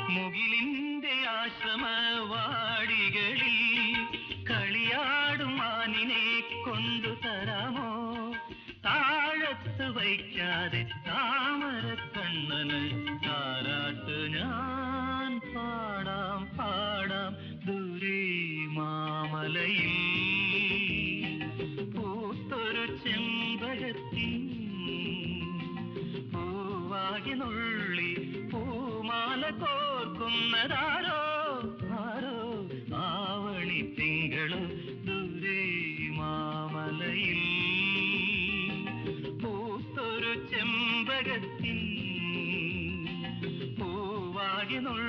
മുകിലിന്റെ ആശ്രമവാടികളിൽ കളിയാടും മാനിനെ കൊണ്ടു തരാമോ? താഴത്ത് വയ്ക്കാതെ താമര കണ്ണന് താരാട്ട് ഞാൻ പാടാം പാടാം. ദൂരെ മാമലയിൽ പൂത്തൊരു ചെമ്പകത്തി പൂവാകി നുള്ളി പൂമാല കോർക്കുന്നതാരോ ആരോ ആവണി തിങ്കളോ ദൂരെ മാമലയിൽ പൂത്തൊരു ചെമ്പകത്തിൽ പൂവാകി നുള്ളി